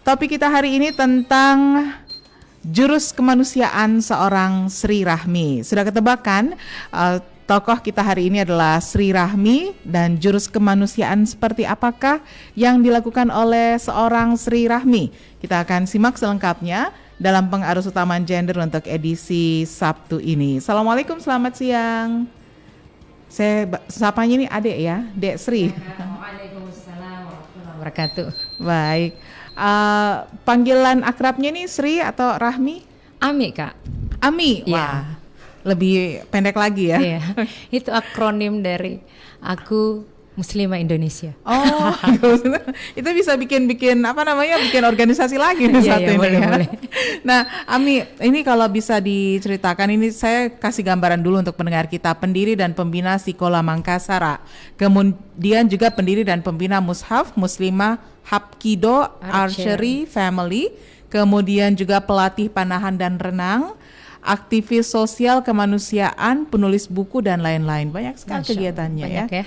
Topik kita hari ini tentang jurus kemanusiaan seorang Sri Rahmi. Sudah ketebak kan? Tokoh kita hari ini adalah Sri Rahmi, dan jurus kemanusiaan seperti apakah yang dilakukan oleh seorang Sri Rahmi? Kita akan simak selengkapnya dalam pengarus utama gender untuk edisi Sabtu ini. Assalamualaikum, selamat siang. Saya sapanya ini Adek ya, Dek Sri. Waalaikumsalam warahmatullahi wabarakatuh. Baik. Panggilan akrabnya nih Sri atau Rahmi? Ami, Kak. Ami. Ya. Wah. Lebih pendek lagi ya. Iya. Itu akronim dari aku Muslimah Indonesia. Oh, itu bisa bikin bikin organisasi lagi nih Iya, satu ini boleh, ya. boleh. Nah, Ami, ini kalau bisa diceritakan, ini saya kasih gambaran dulu untuk pendengar kita, pendiri dan pembina Sekolah Mangkasara, kemudian juga pendiri dan pembina Mushaf Muslimah Hapkido Archery Family, kemudian juga pelatih panahan dan renang, aktivis sosial kemanusiaan, penulis buku dan lain-lain. Banyak sekali kegiatannya banyak ya.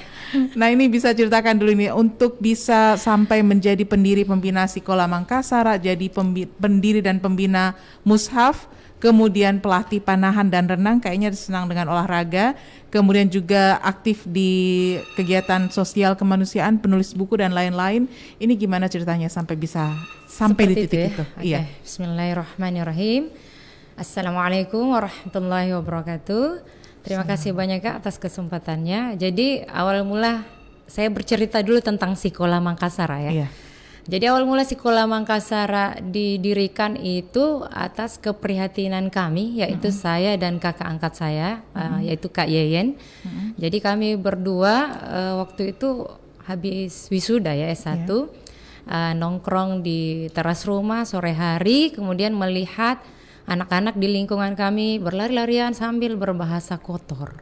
Nah, ini bisa ceritakan dulu ini untuk bisa sampai menjadi pendiri pembina Sekolah Mangkasara, jadi pendiri dan pembina Mushaf, kemudian pelatih panahan dan renang, kayaknya senang dengan olahraga, kemudian juga aktif di kegiatan sosial kemanusiaan, penulis buku dan lain-lain. Ini gimana ceritanya sampai bisa sampai di titik itu? Okay. Iya. Bismillahirrahmanirrahim. Assalamualaikum warahmatullahi wabarakatuh. Terima kasih banyak, Kak, atas kesempatannya. Jadi awal mula saya bercerita dulu tentang Sekolah Mangkasara ya. Iya. Jadi awal mula Sekolah Mangkasara didirikan itu atas keprihatinan kami, yaitu saya dan kakak angkat saya, yaitu Kak Yeyen. Jadi kami berdua waktu itu habis wisuda ya S1, nongkrong di teras rumah sore hari, kemudian melihat anak-anak di lingkungan kami berlari-larian sambil berbahasa kotor.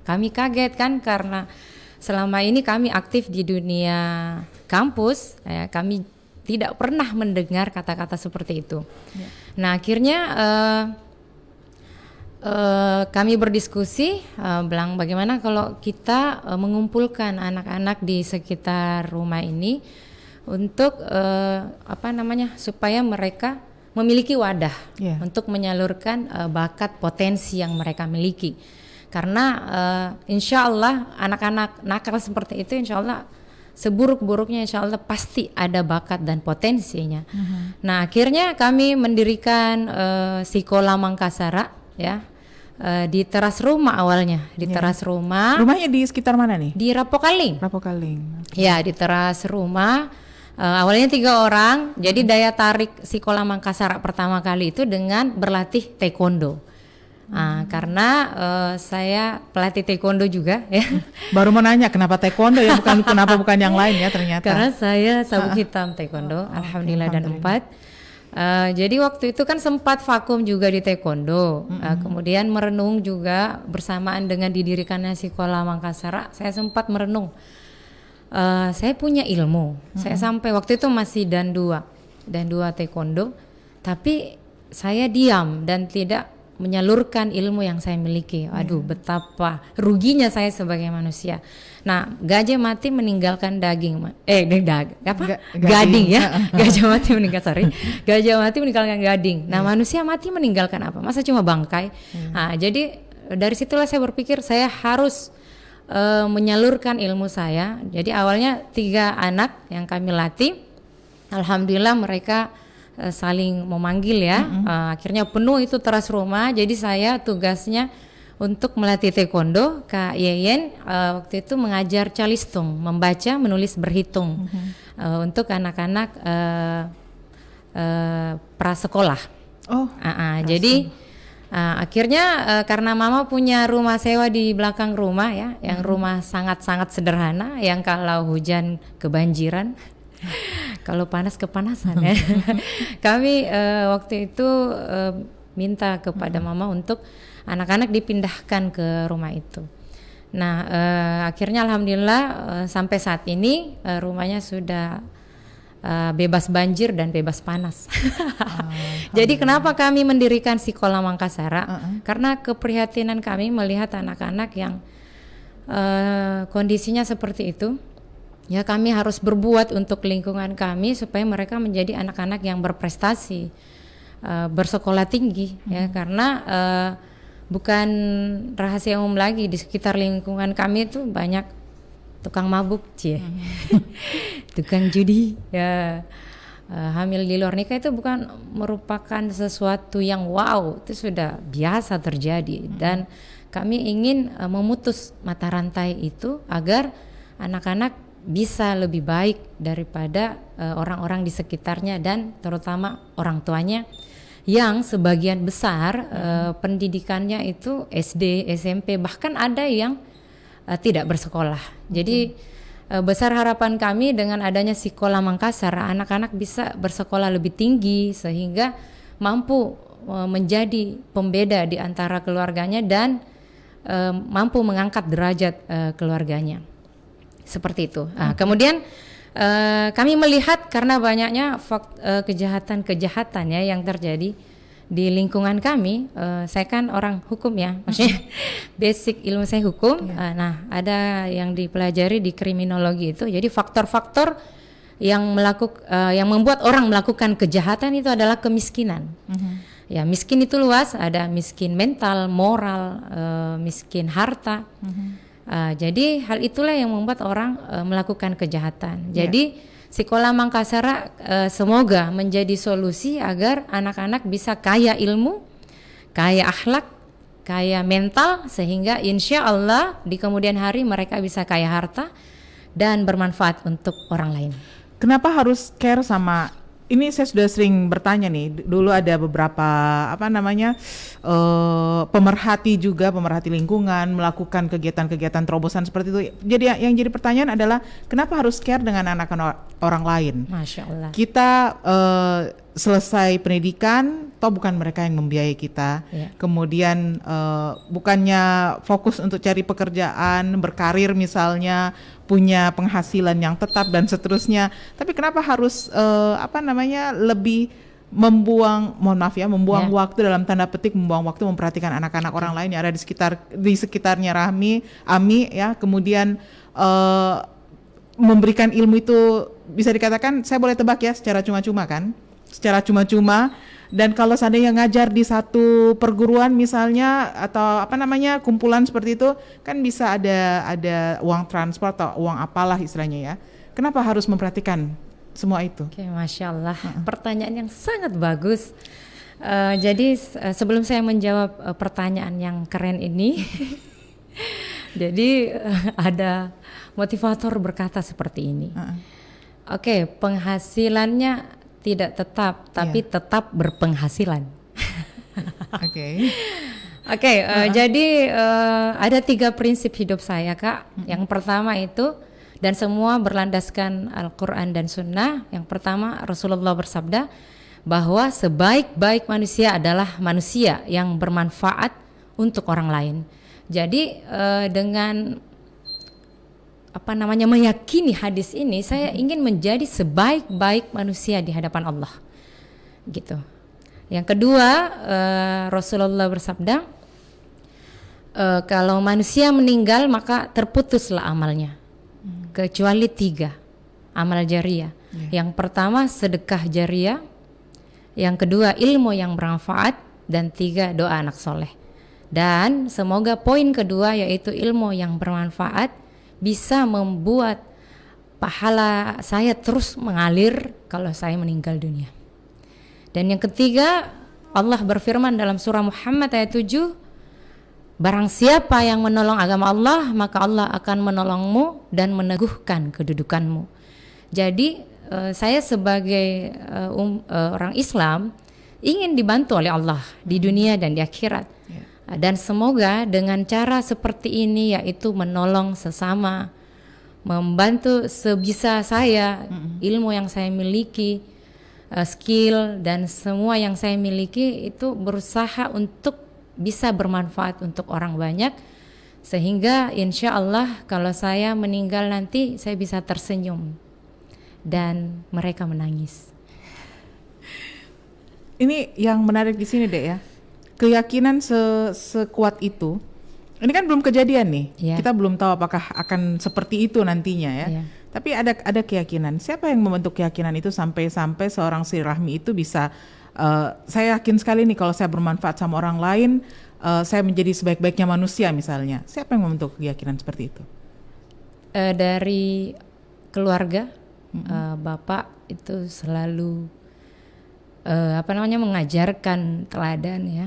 Kami kaget kan, karena selama ini kami aktif di dunia kampus, kami tidak pernah mendengar kata-kata seperti itu. Nah, akhirnya kami berdiskusi, bilang bagaimana kalau kita mengumpulkan anak-anak di sekitar rumah ini untuk supaya mereka memiliki wadah untuk menyalurkan bakat potensi yang mereka miliki. Karena insya Allah anak-anak nakal seperti itu, insya Allah seburuk-buruknya insya Allah pasti ada bakat dan potensinya. Nah, akhirnya kami mendirikan Sekolah Mangkasara ya, di teras rumah awalnya, di teras rumah. Rumahnya di sekitar mana nih? Di Rapokaling. Rapokaling. Ya, di teras rumah. Awalnya 3 orang, jadi daya tarik Sekolah Mangkasara pertama kali itu dengan berlatih taekwondo. Karena saya pelatih taekwondo juga ya. Baru mau nanya kenapa taekwondo ya, kenapa bukan yang lain ya ternyata. Karena saya sabuk hitam taekwondo, alhamdulillah dan 4. Jadi waktu itu kan sempat vakum juga di taekwondo. Kemudian merenung juga bersamaan dengan didirikannya Sekolah Mangkasara, saya sempat merenung. Saya punya ilmu, saya sampai waktu itu masih dan 2 taekwondo, tapi saya diam dan tidak menyalurkan ilmu yang saya miliki. Aduh, betapa ruginya saya sebagai manusia. Nah, gajah mati meninggalkan gading ya. Gajah mati meninggalkan gading. Nah, manusia mati meninggalkan apa? Masa cuma bangkai? Nah, jadi dari situlah saya berpikir saya harus menyalurkan ilmu saya. Jadi awalnya 3 anak yang kami latih, alhamdulillah mereka saling memanggil ya. Akhirnya penuh itu teras rumah. Jadi saya tugasnya untuk melatih taekwondo. Kak Yeyen waktu itu mengajar calistung, membaca, menulis, berhitung untuk anak-anak prasekolah. Jadi akhirnya karena mama punya rumah sewa di belakang rumah ya, yang rumah sangat-sangat sederhana, yang kalau hujan kebanjiran, kalau panas kepanasan ya. Kami waktu itu minta kepada mama untuk anak-anak dipindahkan ke rumah itu. Nah, akhirnya alhamdulillah sampai saat ini rumahnya sudah bebas banjir dan bebas panas. Jadi kenapa kami mendirikan Sekolah Mangkasara? Karena keprihatinan kami melihat anak-anak yang kondisinya seperti itu, Ya, kami harus berbuat untuk lingkungan kami supaya mereka menjadi anak-anak yang berprestasi, bersekolah tinggi, ya, karena bukan rahasia umum lagi di sekitar lingkungan kami itu banyak tukang mabuk, tukang judi, ya. Hamil di luar nikah itu bukan merupakan sesuatu yang wow, itu sudah biasa terjadi, dan kami ingin memutus mata rantai itu agar anak-anak bisa lebih baik daripada orang-orang di sekitarnya dan terutama orang tuanya yang sebagian besar pendidikannya itu SD, SMP, bahkan ada yang tidak bersekolah. Jadi besar harapan kami dengan adanya Sekolah Mangkasar, anak-anak bisa bersekolah lebih tinggi sehingga mampu menjadi pembeda di antara keluarganya dan mampu mengangkat derajat keluarganya. Seperti itu. Kemudian kami melihat karena banyaknya kejahatan-kejahatan ya yang terjadi di lingkungan kami. Saya kan orang hukum ya, maksudnya basic ilmu saya hukum. Nah, ada yang dipelajari di kriminologi itu. Jadi faktor-faktor yang membuat orang melakukan kejahatan itu adalah kemiskinan. Ya, miskin itu luas, ada miskin mental, moral, miskin harta. Jadi hal itulah yang membuat orang melakukan kejahatan. Jadi Sekolah Mangkasar semoga menjadi solusi agar anak-anak bisa kaya ilmu, kaya akhlak, kaya mental, sehingga insya Allah di kemudian hari mereka bisa kaya harta dan bermanfaat untuk orang lain. Kenapa harus care sama ini? Saya sudah sering bertanya nih, dulu ada beberapa pemerhati lingkungan melakukan kegiatan-kegiatan terobosan seperti itu. Jadi yang jadi pertanyaan adalah kenapa harus care dengan anak-anak orang lain? Masya Allah. Kita selesai pendidikan, toh bukan mereka yang membiayai kita. Kemudian bukannya fokus untuk cari pekerjaan, berkarir misalnya, punya penghasilan yang tetap dan seterusnya. Tapi kenapa harus lebih membuang waktu, dalam tanda petik membuang waktu memperhatikan anak-anak orang lain yang ada di sekitarnya Ami ya. Kemudian memberikan ilmu itu bisa dikatakan, saya boleh tebak ya, secara cuma-cuma kan? Secara cuma-cuma. Dan kalau seandainya ngajar di satu perguruan misalnya atau kumpulan seperti itu, kan bisa ada uang transport atau uang apalah istilahnya ya. Kenapa harus memperhatikan semua itu? Oke, Masya Allah. Pertanyaan yang sangat bagus. Jadi sebelum saya menjawab pertanyaan yang keren ini, jadi ada motivator berkata seperti ini. Oke, penghasilannya tidak tetap, tapi tetap berpenghasilan. Jadi ada 3 prinsip hidup saya, Kak. Yang pertama itu, dan semua berlandaskan Al-Quran dan Sunnah. Yang pertama, Rasulullah bersabda bahwa sebaik-baik manusia adalah manusia yang bermanfaat untuk orang lain. Jadi dengan meyakini hadis ini, saya ingin menjadi sebaik-baik manusia di hadapan Allah, gitu. Yang kedua, Rasulullah bersabda, kalau manusia meninggal maka terputuslah amalnya, kecuali 3 amal jariah. Yang pertama sedekah jariah, yang kedua ilmu yang bermanfaat, dan 3 doa anak soleh. Dan semoga poin kedua, yaitu ilmu yang bermanfaat, bisa membuat pahala saya terus mengalir kalau saya meninggal dunia. Dan yang ketiga, Allah berfirman dalam surah Muhammad ayat 7, barang siapa yang menolong agama Allah, maka Allah akan menolongmu dan meneguhkan kedudukanmu. Jadi saya sebagai orang Islam ingin dibantu oleh Allah di dunia dan di akhirat. Dan semoga dengan cara seperti ini, yaitu menolong sesama, membantu sebisa saya, ilmu yang saya miliki, skill dan semua yang saya miliki itu berusaha untuk bisa bermanfaat untuk orang banyak, sehingga insya Allah kalau saya meninggal nanti saya bisa tersenyum dan mereka menangis. Ini yang menarik di sini, Dek, ya. Keyakinan sekuat itu, ini kan belum kejadian nih. Kita belum tahu apakah akan seperti itu nantinya ya. Tapi ada keyakinan. Siapa yang membentuk keyakinan itu sampai seorang silaturahmi itu bisa saya yakin sekali nih kalau saya bermanfaat sama orang lain, saya menjadi sebaik-baiknya manusia misalnya. Siapa yang membentuk keyakinan seperti itu? Dari keluarga, bapak itu selalu mengajarkan teladan ya,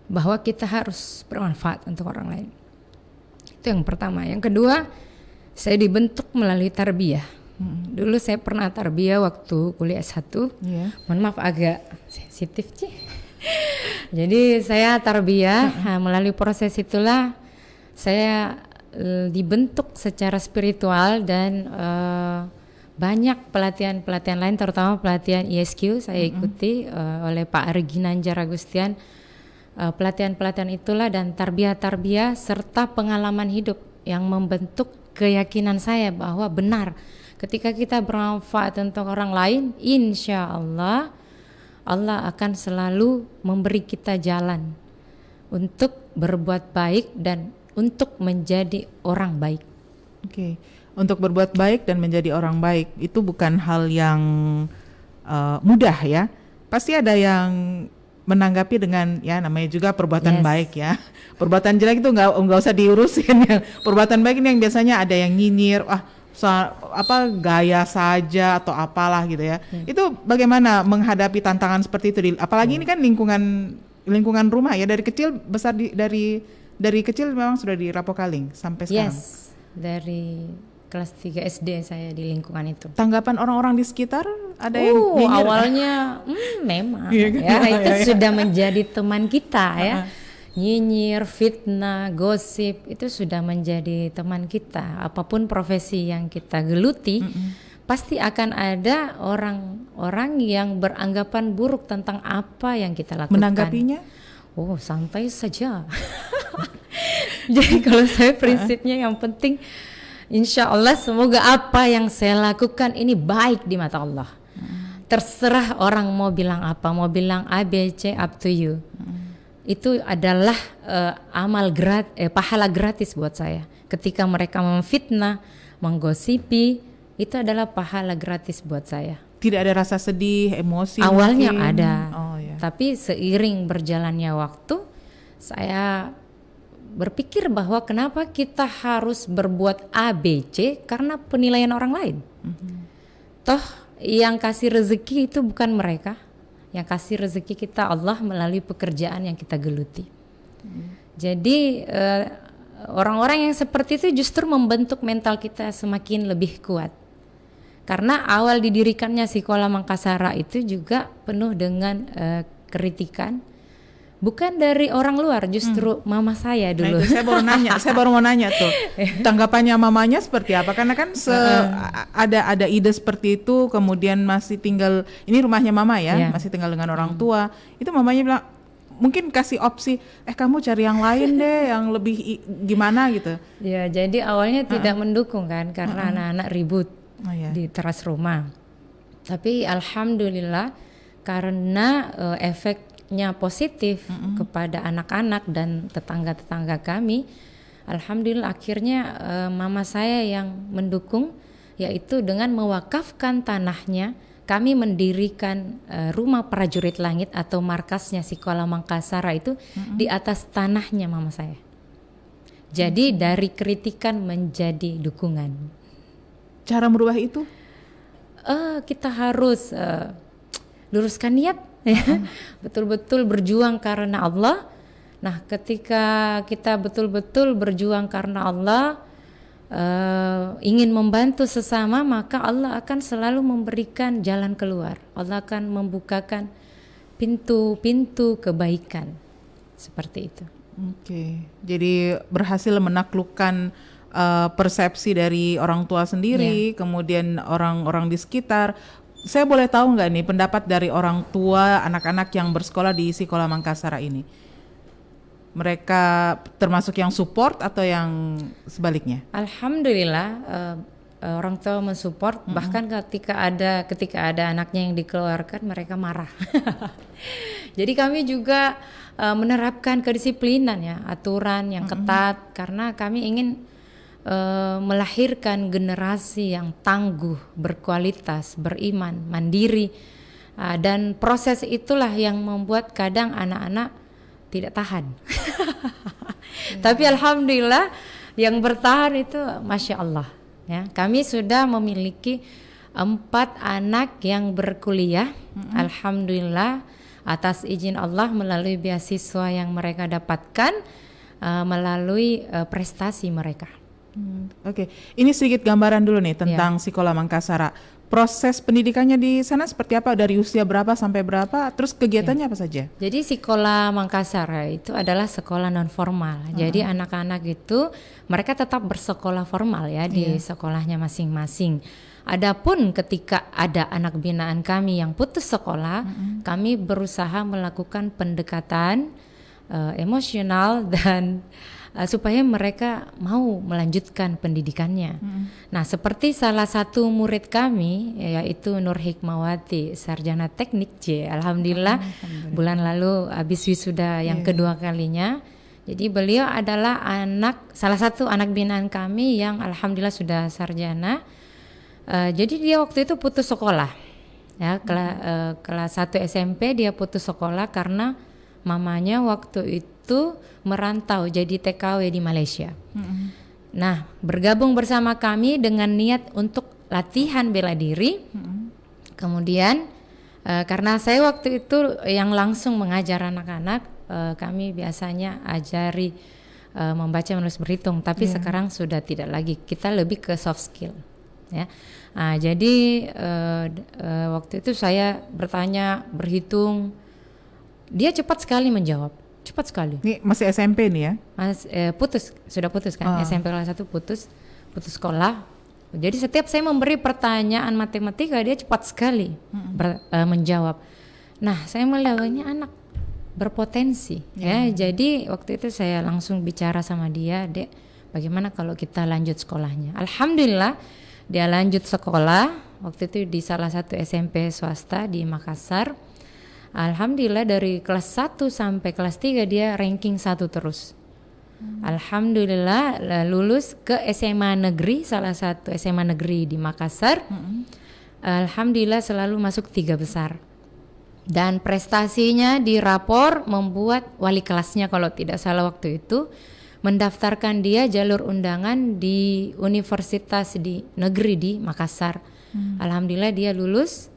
bahwa kita harus bermanfaat untuk orang lain. Itu yang pertama. Yang kedua, saya dibentuk melalui tarbiyah. Dulu saya pernah tarbiyah waktu kuliah S1. Mohon maaf agak sensitif sih. Jadi saya tarbiyah, melalui proses itulah saya dibentuk secara spiritual dan banyak pelatihan-pelatihan lain, terutama pelatihan ISQ saya ikuti oleh Pak Arginanjar Agustian. Pelatihan-pelatihan itulah dan tarbiyah-tarbiyah serta pengalaman hidup yang membentuk keyakinan saya bahwa benar ketika kita bermanfaat untuk orang lain, insya Allah Allah akan selalu memberi kita jalan untuk berbuat baik dan untuk menjadi orang baik. Oke. Untuk berbuat baik dan menjadi orang baik itu bukan hal yang mudah ya. Pasti ada yang menanggapi dengan ya namanya juga perbuatan baik ya. Perbuatan jelek itu nggak usah diurusin ya. Perbuatan baik ini yang biasanya ada yang nyinyir, gaya saja atau apalah gitu ya. Itu bagaimana menghadapi tantangan seperti itu? Apalagi ini kan lingkungan rumah ya, dari kecil besar dari kecil memang sudah di Rapokaling sampai sekarang. Yes, dari kelas 3 SD saya di lingkungan itu. Tanggapan orang-orang di sekitar ada yang nyinyir? Awalnya memang itu sudah menjadi teman kita ya. Nyinyir, fitnah, gosip itu sudah menjadi teman kita. Apapun profesi yang kita geluti, pasti akan ada orang-orang yang beranggapan buruk tentang apa yang kita lakukan. Menanggapinya? Oh, santai saja. Jadi kalau saya prinsipnya yang penting insya Allah semoga apa yang saya lakukan ini baik di mata Allah. Terserah orang mau bilang apa, mau bilang A, B, C, up to you. Itu adalah pahala gratis buat saya. Ketika mereka memfitnah, menggosipi, itu adalah pahala gratis buat saya. Tidak ada rasa sedih, emosi? Awalnya mungkin ada, tapi seiring berjalannya waktu, saya berpikir bahwa kenapa kita harus berbuat A, B, C karena penilaian orang lain. Toh yang kasih rezeki itu bukan mereka. Yang kasih rezeki kita Allah melalui pekerjaan yang kita geluti. Jadi orang-orang yang seperti itu justru membentuk mental kita semakin lebih kuat. Karena awal didirikannya Sekolah Mangkasara itu juga penuh dengan kritikan. Bukan dari orang luar, justru mama saya dulu. Nah, itu saya baru mau nanya tuh. Tanggapannya mamanya seperti apa? Karena kan ada ide seperti itu, kemudian masih tinggal, ini rumahnya mama ya, masih tinggal dengan orang tua. Itu mamanya bilang, mungkin kasih opsi, kamu cari yang lain deh, yang lebih gimana gitu. Ya, jadi awalnya tidak mendukung kan, karena anak-anak ribut di teras rumah. Tapi alhamdulillah karena efeknya positif kepada anak-anak dan tetangga-tetangga kami, alhamdulillah akhirnya mama saya yang mendukung, yaitu dengan mewakafkan tanahnya. Kami mendirikan rumah prajurit langit atau markasnya Sekolah Mangkasara itu di atas tanahnya mama saya. Jadi dari kritikan menjadi dukungan. Cara merubah itu? Kita harus luruskan niat. Betul-betul berjuang karena Allah. Nah, ketika kita betul-betul berjuang karena Allah, ingin membantu sesama, maka Allah akan selalu memberikan jalan keluar. Allah akan membukakan pintu-pintu kebaikan. Seperti itu. Oke. Jadi berhasil menaklukkan persepsi dari orang tua sendiri, kemudian orang-orang di sekitar. Saya boleh tahu nggak nih pendapat dari orang tua anak-anak yang bersekolah di Sekolah Mangkasara ini? Mereka termasuk yang support atau yang sebaliknya? Alhamdulillah orang tua mensupport. Bahkan ketika ada anaknya yang dikeluarkan, mereka marah. Jadi kami juga menerapkan kedisiplinan ya, aturan yang ketat, karena kami ingin melahirkan generasi yang tangguh, berkualitas, beriman, mandiri. Dan proses itulah yang membuat kadang anak-anak tidak tahan. Tapi alhamdulillah yang bertahan itu Masya Allah ya. Kami sudah memiliki 4 anak yang berkuliah, alhamdulillah atas izin Allah melalui beasiswa yang mereka dapatkan melalui prestasi mereka. Oke. Ini sedikit gambaran dulu nih tentang Sekolah Mangkasara. Proses pendidikannya di sana seperti apa? Dari usia berapa sampai berapa? Terus kegiatannya apa saja? Jadi Sekolah Mangkasara itu adalah sekolah non formal. Jadi anak-anak itu mereka tetap bersekolah formal ya di sekolahnya masing-masing. Adapun ketika ada anak binaan kami yang putus sekolah, kami berusaha melakukan pendekatan emosional dan supaya mereka mau melanjutkan pendidikannya. Nah, seperti salah satu murid kami yaitu Nur Hikmawati, sarjana teknik alhamdulillah bulan lalu habis wisuda yang kedua kalinya. Jadi beliau adalah salah satu anak binaan kami yang alhamdulillah sudah sarjana. Jadi dia waktu itu putus sekolah. Ya, kelas 1 SMP dia putus sekolah karena mamanya waktu itu merantau jadi TKW di Malaysia. Nah, bergabung bersama kami dengan niat untuk latihan bela diri. Kemudian karena saya waktu itu yang langsung mengajar anak-anak, kami biasanya ajari membaca, menulis, berhitung. Tapi sekarang sudah tidak lagi. Kita lebih ke soft skill. Ya. Nah, jadi waktu itu saya bertanya, berhitung. Dia cepat sekali menjawab, cepat sekali. Ini masih SMP nih ya? Sudah putus kan, SMP kelas 1 putus sekolah. Jadi setiap saya memberi pertanyaan matematika dia cepat sekali menjawab. Nah, saya melihatnya anak berpotensi ya. Jadi waktu itu saya langsung bicara sama dia, Dek, bagaimana kalau kita lanjut sekolahnya? Alhamdulillah dia lanjut sekolah waktu itu di salah satu SMP swasta di Makassar. Alhamdulillah dari kelas 1 sampai kelas 3 dia ranking 1 terus. Alhamdulillah lulus ke SMA negeri, salah satu SMA negeri di Makassar. Alhamdulillah selalu masuk 3 besar. Dan prestasinya di rapor membuat wali kelasnya kalau tidak salah waktu itu mendaftarkan dia jalur undangan di universitas di negeri di Makassar. Alhamdulillah dia lulus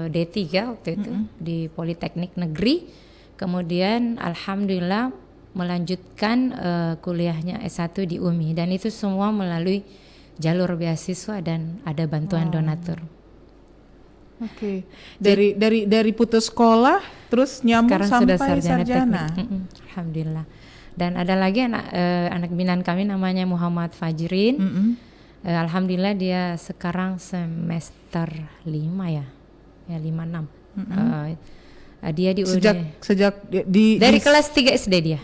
D3 waktu itu di Politeknik Negeri. Kemudian alhamdulillah melanjutkan kuliahnya S1 di UMI, dan itu semua melalui jalur beasiswa dan ada bantuan donatur. Oke. Dari putus sekolah terus nyambung sampai sarjana. Alhamdulillah. Dan ada lagi anak binaan kami namanya Muhammad Fajrin. Alhamdulillah dia sekarang semester 5 ya 5-6. Dia sejak dari kelas 3 SD dia.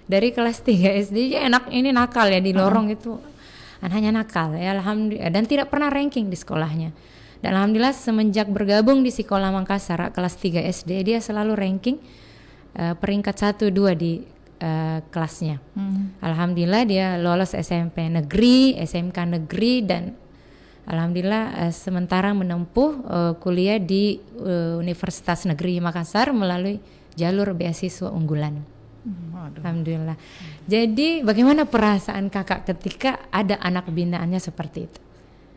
Dari kelas 3 SD dia ini nakal ya di lorong itu. Anaknya nakal ya, alhamdulillah, dan tidak pernah ranking di sekolahnya. Dan alhamdulillah semenjak bergabung di Sekolah Mangkasara kelas 3 SD dia selalu ranking peringkat 1-2 di kelasnya. Alhamdulillah dia lolos SMP negeri, SMK negeri, dan alhamdulillah sementara menempuh kuliah di Universitas Negeri Makassar melalui jalur beasiswa unggulan. Alhamdulillah. Jadi bagaimana perasaan kakak ketika ada anak binaannya seperti itu?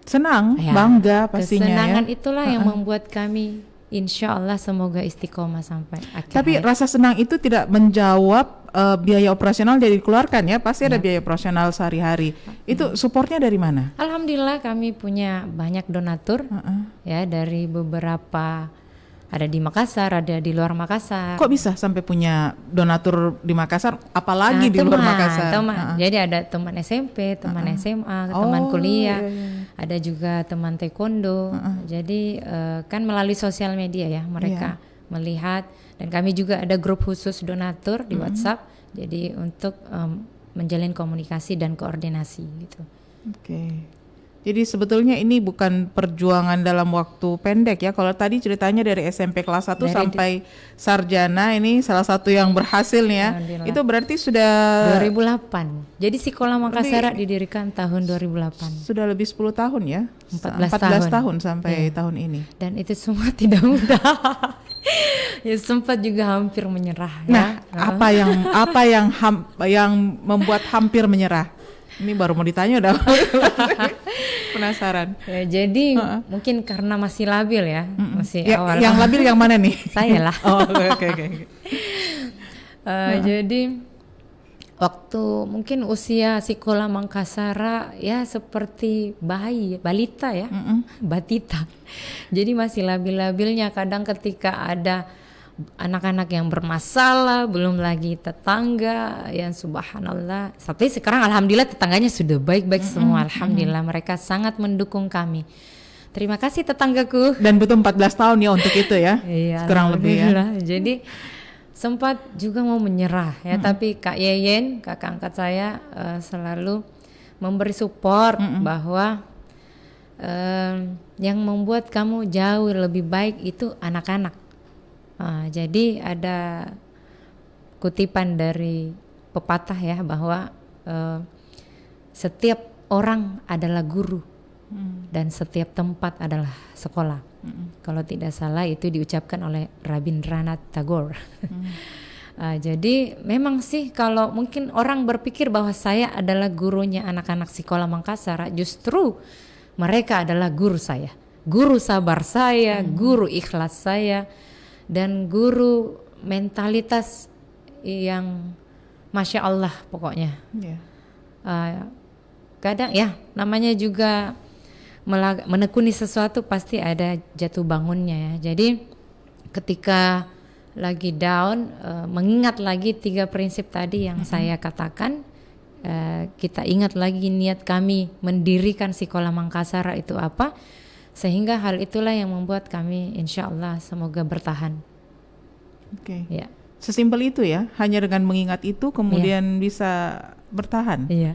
Senang, bangga pastinya. Kesenangan itulah yang membuat kami insya Allah semoga istiqomah sampai akhir. Tapi rasa senang itu tidak menjawab biaya operasional dari dikeluarkan ya, pasti ada biaya operasional sehari-hari. Itu supportnya dari mana? Alhamdulillah kami punya banyak donatur ya, dari beberapa, ada di Makassar, ada di luar Makassar. Kok bisa sampai punya donatur di Makassar, apalagi di luar Makassar? Jadi ada teman SMP, teman SMA, teman kuliah, ada juga teman taekwondo. Jadi kan melalui sosial media ya mereka melihat, dan kami juga ada grup khusus donatur di WhatsApp. Jadi untuk menjalin komunikasi dan koordinasi gitu. Oke. Jadi sebetulnya ini bukan perjuangan dalam waktu pendek ya. Kalau tadi ceritanya dari SMP kelas 1 Dari sampai sarjana, ini salah satu yang berhasil nih ya. Alhamdulillah. Itu berarti sudah 2008. Jadi Sekolah Makassar didirikan tahun 2008. sudah lebih 10 tahun ya. 14 tahun sampai tahun ini. Dan itu semua tidak mudah. Ya sempat juga hampir menyerah. Nah, ya. apa yang membuat hampir menyerah? Ini baru mau ditanya udah penasaran. Ya, jadi mungkin karena masih labil ya, masih awal. Yang labil yang mana nih? Saya lah. Oh, oke. Jadi waktu mungkin usia Sekolah Makassar ya seperti balita ya, batita. Jadi masih labil-labilnya, kadang ketika ada anak-anak yang bermasalah, belum lagi tetangga yang subhanallah. Tapi sekarang alhamdulillah tetangganya sudah baik-baik semua. Alhamdulillah mereka sangat mendukung kami. Terima kasih tetanggaku. Dan butuh 14 tahun ya untuk itu ya. Iya, kurang lebih ya. Jadi sempat juga mau menyerah ya, tapi Kak Yeyen, kakak angkat saya selalu memberi support bahwa yang membuat kamu jauh lebih baik itu anak-anak. Jadi ada kutipan dari pepatah ya bahwa setiap orang adalah guru dan setiap tempat adalah sekolah. Kalau tidak salah itu diucapkan oleh Rabindranath Tagore. Jadi memang sih kalau mungkin orang berpikir bahwa saya adalah gurunya anak-anak Sekolah Makassar, justru mereka adalah guru saya, guru sabar saya, guru ikhlas saya, dan guru mentalitas yang Masya Allah pokoknya. Kadang ya namanya juga menekuni sesuatu pasti ada jatuh bangunnya ya. Jadi ketika lagi down, mengingat lagi 3 prinsip tadi yang saya katakan, kita ingat lagi niat kami mendirikan Sekolah Makassar itu apa, sehingga hal itulah yang membuat kami insya Allah semoga bertahan. Oke. Ya. Sesimpel itu ya, hanya dengan mengingat itu kemudian bisa bertahan. Iya.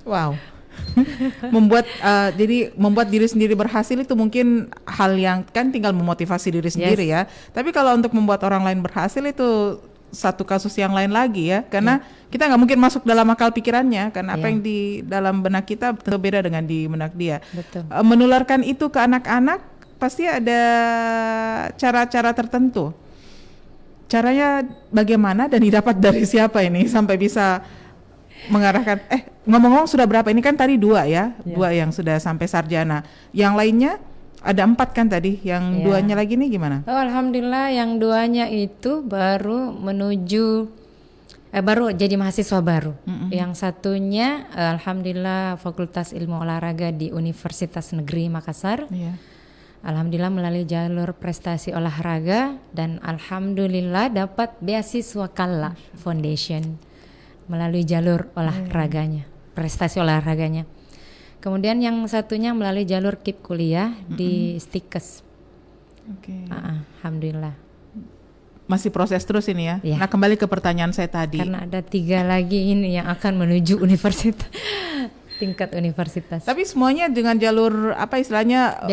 Wow. membuat diri sendiri berhasil itu mungkin hal yang kan tinggal memotivasi diri sendiri ya. Tapi kalau untuk membuat orang lain berhasil itu satu kasus yang lain lagi ya, karena kita nggak mungkin masuk dalam akal pikirannya, karena apa yang di dalam benak kita tentu beda dengan di benak dia. Betul. Menularkan itu ke anak-anak pasti ada cara-cara tertentu. Caranya bagaimana dan didapat dari siapa ini sampai bisa mengarahkan? Ngomong-ngomong sudah berapa? Ini kan tadi 2 ya, 2 yang sudah sampai sarjana. Yang lainnya ada 4 kan tadi, yang 2-nya lagi nih gimana? Oh, alhamdulillah yang 2-nya itu baru menuju baru jadi mahasiswa baru. Yang satunya alhamdulillah Fakultas Ilmu Olahraga di Universitas Negeri Makassar. Alhamdulillah melalui jalur prestasi olahraga dan alhamdulillah dapat beasiswa Kalla Foundation melalui jalur olahraganya, prestasi olahraganya. Kemudian yang satunya melalui jalur KIP kuliah di Stikes. Alhamdulillah. Masih proses terus ini ya. Nah, kembali ke pertanyaan saya tadi. Karena ada 3 lagi ini yang akan menuju universitas, tingkat universitas. Tapi semuanya dengan jalur apa istilahnya?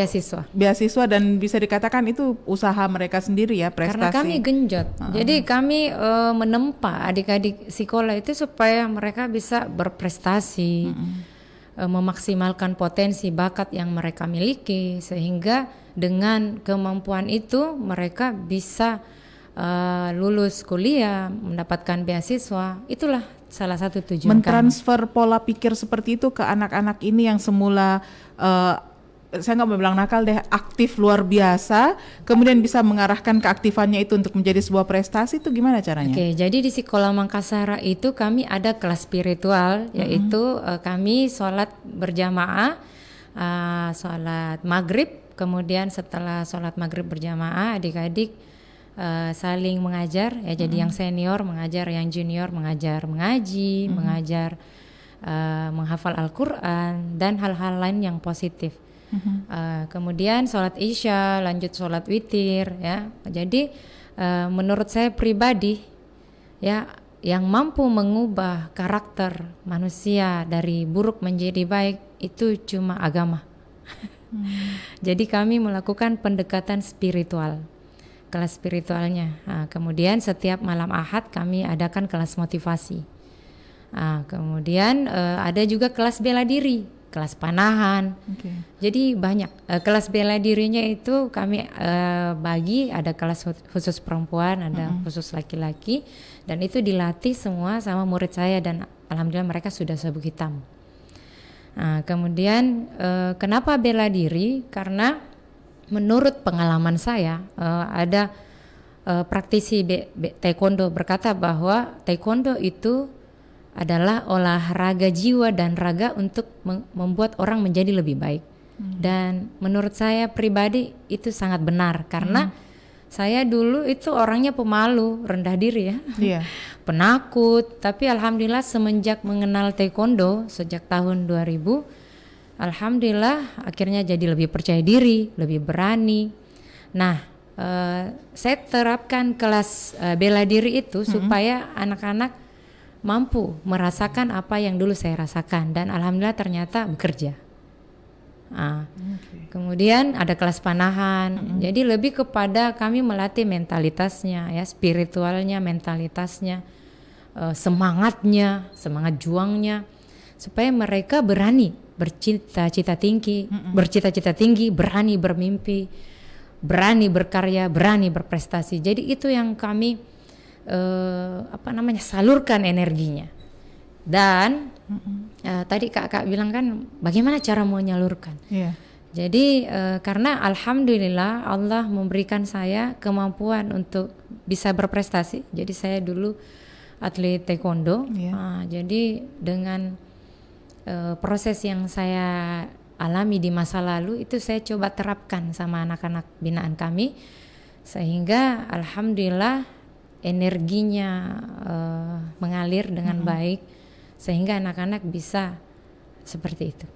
Beasiswa dan bisa dikatakan itu usaha mereka sendiri ya, prestasi. Karena kami genjot. Jadi kami menempa adik-adik sekolah itu supaya mereka bisa berprestasi. Memaksimalkan potensi bakat yang mereka miliki, sehingga dengan kemampuan itu mereka bisa lulus kuliah, mendapatkan beasiswa. Itulah salah satu tujuan mentransfer pola pikir seperti itu ke anak-anak ini yang semula saya nggak mau bilang nakal deh, aktif luar biasa, kemudian bisa mengarahkan keaktifannya itu untuk menjadi sebuah prestasi, itu gimana caranya? Oke, jadi di Sekolah Makassar itu kami ada kelas spiritual, yaitu kami sholat berjamaah, sholat maghrib, kemudian setelah sholat maghrib berjamaah adik-adik saling mengajar, ya jadi yang senior mengajar, yang junior mengajar mengaji, mengajar menghafal Al-Quran dan hal-hal lain yang positif. Kemudian sholat isya, lanjut sholat witir ya. Jadi menurut saya pribadi ya, yang mampu mengubah karakter manusia dari buruk menjadi baik itu cuma agama. Jadi kami melakukan pendekatan spiritual, kelas spiritualnya. Nah, kemudian setiap malam Ahad kami adakan kelas motivasi. Nah, kemudian ada juga kelas bela diri, kelas panahan. Jadi banyak kelas bela dirinya itu kami bagi, ada kelas khusus perempuan, ada khusus laki-laki, dan itu dilatih semua sama murid saya dan alhamdulillah mereka sudah sabuk hitam. Nah, kemudian kenapa bela diri? Karena menurut pengalaman saya ada praktisi taekwondo berkata bahwa taekwondo itu adalah olahraga jiwa dan raga untuk membuat orang menjadi lebih baik. Dan menurut saya pribadi itu sangat benar karena saya dulu itu orangnya pemalu, rendah diri ya, penakut. Tapi alhamdulillah semenjak mengenal taekwondo sejak tahun 2000, alhamdulillah akhirnya jadi lebih percaya diri, lebih berani. Nah, saya terapkan kelas bela diri itu supaya anak-anak mampu merasakan apa yang dulu saya rasakan dan alhamdulillah ternyata bekerja. Kemudian ada kelas panahan. Jadi lebih kepada kami melatih mentalitasnya ya, spiritualnya, mentalitasnya, semangatnya, semangat juangnya supaya mereka berani bercita-cita tinggi, berani bermimpi, berani berkarya, berani berprestasi. Jadi itu yang kami salurkan energinya. Dan tadi kakak bilang kan bagaimana cara mau menyalurkan. Jadi karena alhamdulillah Allah memberikan saya kemampuan untuk bisa berprestasi. Jadi saya dulu atlet taekwondo. Jadi dengan proses yang saya alami di masa lalu itu saya coba terapkan sama anak-anak binaan kami, sehingga alhamdulillah energinya mengalir dengan baik sehingga anak-anak bisa seperti itu.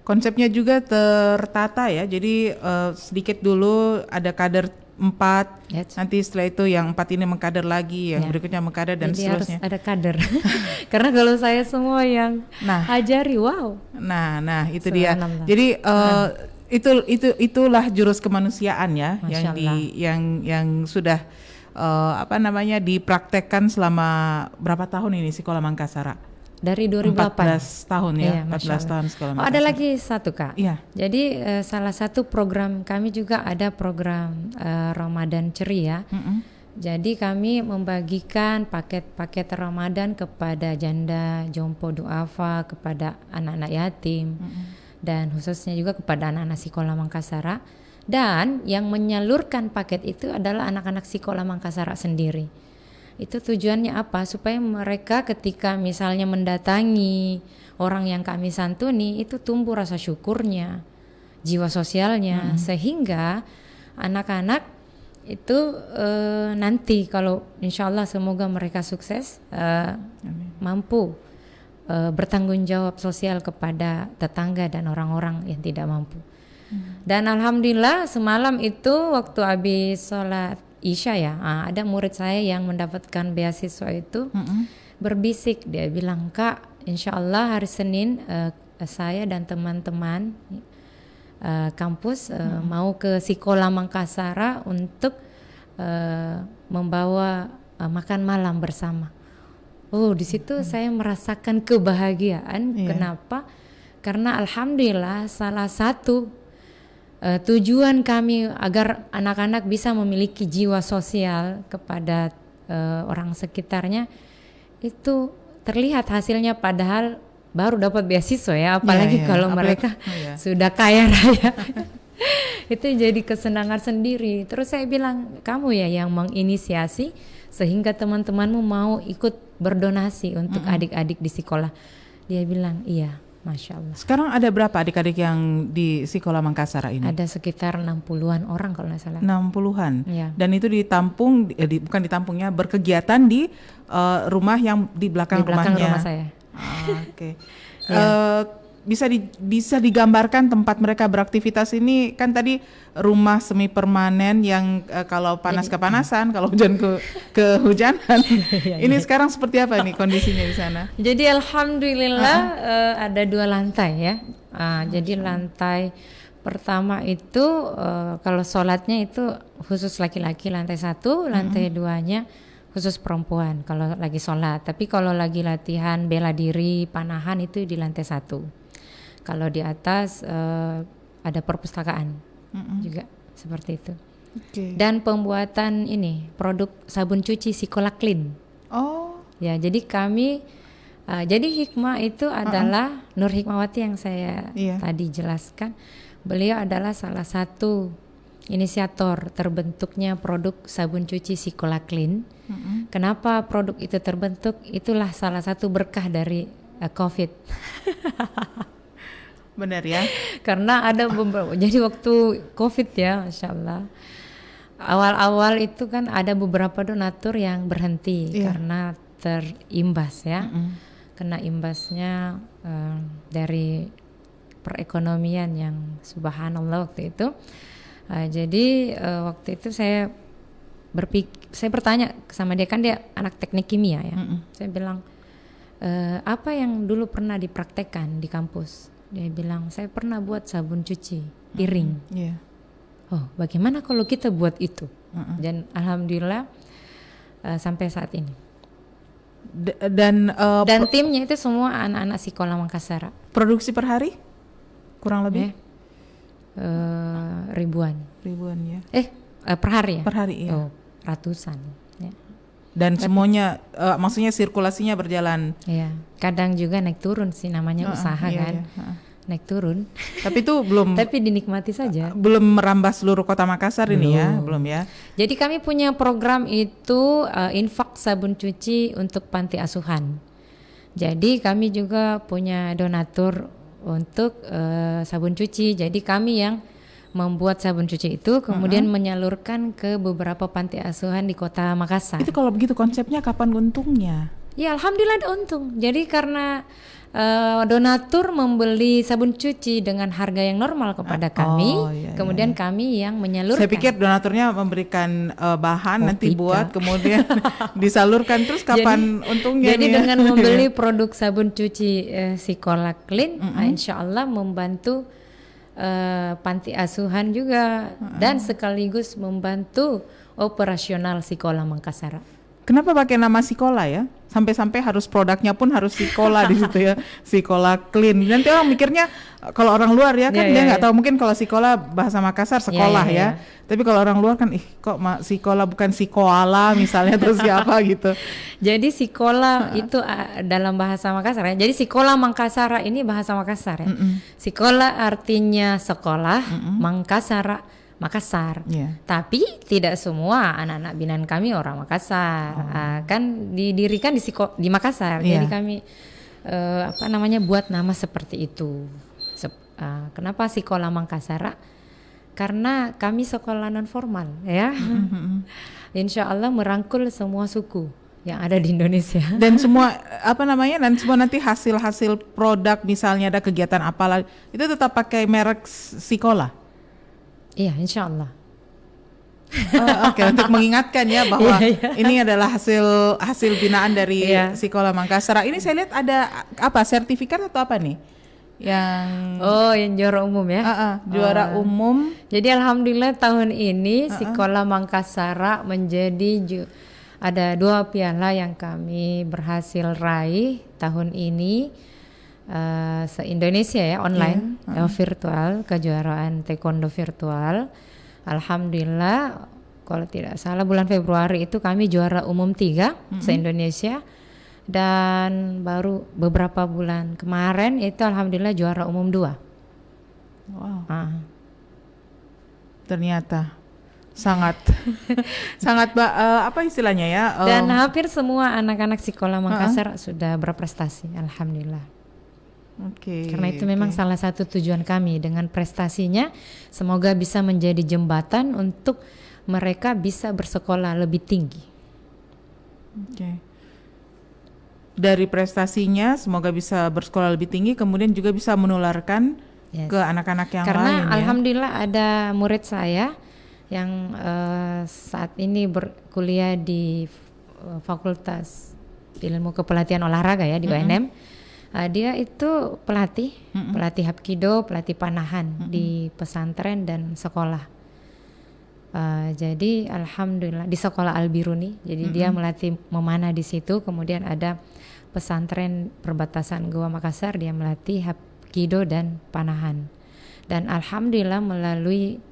Konsepnya juga tertata ya. Jadi sedikit dulu ada kader 4, nanti setelah itu yang 4 ini mengkader lagi, yang berikutnya mengkader dan jadi seterusnya. Harus ada kader. Karena kalau saya semua yang ajari, wow. Nah itu dia. Jadi itulah jurus kemanusiaan ya, yang sudah dipraktekkan selama berapa tahun ini Sekolah Mangkasara? Dari 2008. 14 tahun ya, 14 tahun Sekolah Mangkasara. Ada lagi satu Kak. Jadi salah satu program kami juga ada program Ramadan Ceria. Jadi kami membagikan paket-paket Ramadan kepada janda, jompo, duafa, kepada anak-anak yatim, dan khususnya juga kepada anak-anak Sekolah Mangkasara. Dan yang menyalurkan paket itu adalah anak-anak Sekolah Mangkasara sendiri. Itu tujuannya apa? Supaya mereka ketika misalnya mendatangi orang yang kami santuni itu tumbuh rasa syukurnya, jiwa sosialnya, sehingga anak-anak itu nanti kalau insya Allah semoga mereka sukses, mampu bertanggung jawab sosial kepada tetangga dan orang-orang yang tidak mampu. Dan alhamdulillah semalam itu waktu habis sholat Isya ya, ada murid saya yang mendapatkan beasiswa itu berbisik, dia bilang, Kak, insya Allah hari Senin saya dan teman-teman kampus mau ke Sekolah Mangkasara untuk membawa makan malam bersama. Di situ saya merasakan kebahagiaan. Kenapa? Karena alhamdulillah salah satu tujuan kami agar anak-anak bisa memiliki jiwa sosial kepada orang sekitarnya itu terlihat hasilnya, padahal baru dapat beasiswa ya, apalagi kalau mereka sudah kaya raya. Itu jadi kesenangan sendiri. Terus saya bilang, kamu ya yang menginisiasi sehingga teman-temanmu mau ikut berdonasi untuk adik-adik di sekolah. Dia bilang, iya. Masya Allah. Sekarang ada berapa adik-adik yang di Sekolah Mangkasara ini? Ada sekitar 60-an orang kalau nggak salah. 60-an? Ya. Dan itu ditampung, bukan ditampungnya, berkegiatan di rumah yang di belakang rumahnya. Rumah saya. Oke. bisa digambarkan tempat mereka beraktivitas ini, kan tadi rumah semi permanen yang kalau panas kepanasan, kalau hujan kehujanan. Ini sekarang seperti apa nih kondisinya di sana? Jadi alhamdulillah ada 2 lantai ya. Jadi lantai pertama itu kalau sholatnya itu khusus laki-laki lantai 1, lantai 2-nya khusus perempuan kalau lagi sholat. Tapi kalau lagi latihan bela diri, panahan itu di lantai 1. Kalau di atas ada perpustakaan juga seperti itu. Okay. Dan pembuatan ini produk sabun cuci Sikola Clean. Oh. Ya, jadi kami jadi Hikmah itu adalah Nur Hikmawati yang saya tadi jelaskan. Beliau adalah salah satu inisiator terbentuknya produk sabun cuci Sikola Clean. Kenapa produk itu terbentuk? Itulah salah satu berkah dari COVID. Benar ya? Karena ada beberapa, jadi waktu COVID ya, Masya Allah, awal-awal itu kan ada beberapa donatur yang berhenti karena terimbas ya, kena imbasnya dari perekonomian yang subhanallah waktu itu. Jadi waktu itu saya bertanya sama dia, kan dia anak teknik kimia ya. Saya bilang apa yang dulu pernah dipraktekkan di kampus? Dia bilang saya pernah buat sabun cuci piring. Oh, bagaimana kalau kita buat itu? Dan alhamdulillah sampai saat ini. Dan timnya itu semua anak-anak Sikola Makassar. Produksi per hari kurang lebih ribuan ya. Per hari ya? Per hari ya. Oh, ratusan ya. Dan semuanya maksudnya sirkulasinya berjalan. Iya, kadang juga naik turun sih, namanya usaha kan. Naik turun. Tapi itu belum tapi dinikmati saja. Belum merambah seluruh kota Makassar ini ya, belum ya. Jadi kami punya program itu infak sabun cuci untuk panti asuhan. Jadi kami juga punya donatur untuk sabun cuci. Jadi kami yang membuat sabun cuci itu kemudian menyalurkan ke beberapa panti asuhan di kota Makassar. Itu kalau begitu konsepnya kapan untungnya? Ya alhamdulillah ada untung. Jadi karena donatur membeli sabun cuci dengan harga yang normal kepada kami, kemudian kami yang menyalurkan. Saya pikir donaturnya memberikan bahan nanti tidak. Buat kemudian disalurkan, terus kapan untungnya? Jadi dengan membeli produk sabun cuci Sikola Clean, insya Allah membantu panti asuhan juga dan sekaligus membantu operasional Sikola Makassar. Kenapa pakai nama Sikola ya? Sampai-sampai harus produknya pun harus Sikola di situ ya, Sikola Clean. Nanti orang mikirnya kalau orang luar ya kan dia nggak tahu, mungkin kalau Sikola bahasa Makassar sekolah ya. Tapi kalau orang luar kan kok Sikola bukan Sikoala misalnya terus siapa gitu. Jadi Sikola itu dalam bahasa Makassar ya. Jadi Sikola Makassar ini bahasa Makassar ya. Sikola artinya sekolah, Makassar. Tapi tidak semua anak-anak binaan kami orang Makassar. Kan didirikan di Makassar. Jadi kami buat nama seperti itu. Kenapa Sikola Makassar? Karena kami sekolah non formal ya. Insya Allah merangkul semua suku yang ada di Indonesia. Dan semua dan semua nanti hasil produk, misalnya ada kegiatan apalah, itu tetap pakai merek Sikola. Iya, insya Allah. Oke, untuk mengingatkan ya bahwa ini adalah hasil binaan dari Sikola Makassar. Ini saya lihat ada sertifikat atau apa nih? Yang juara umum ya. Juara umum. Jadi alhamdulillah tahun ini Sikola Makassar menjadi ada 2 piala yang kami berhasil raih tahun ini. Se-Indonesia ya, online, virtual, kejuaraan taekwondo virtual. Alhamdulillah, kalau tidak salah bulan Februari itu kami juara umum 3 se-Indonesia, dan baru beberapa bulan kemarin itu alhamdulillah juara umum 2. Wow. Ternyata sangat apa istilahnya ya? Dan hampir semua anak-anak Sikola Makassar sudah berprestasi, alhamdulillah. Karena itu memang salah satu tujuan kami dengan prestasinya, semoga bisa menjadi jembatan untuk mereka bisa bersekolah lebih tinggi. dari prestasinya semoga bisa bersekolah lebih tinggi, kemudian juga bisa menularkan ke anak-anak yang Karena lain. Karena alhamdulillah ada murid saya yang saat ini berkuliah di Fakultas Ilmu Kepelatihan Olahraga ya di UNM. Dia itu pelatih hapkido, pelatih panahan di pesantren dan sekolah. Jadi alhamdulillah di sekolah Al Biruni. Jadi dia melatih memanah di situ. Kemudian ada pesantren perbatasan Goa Makassar, dia melatih hapkido dan panahan. Dan alhamdulillah melalui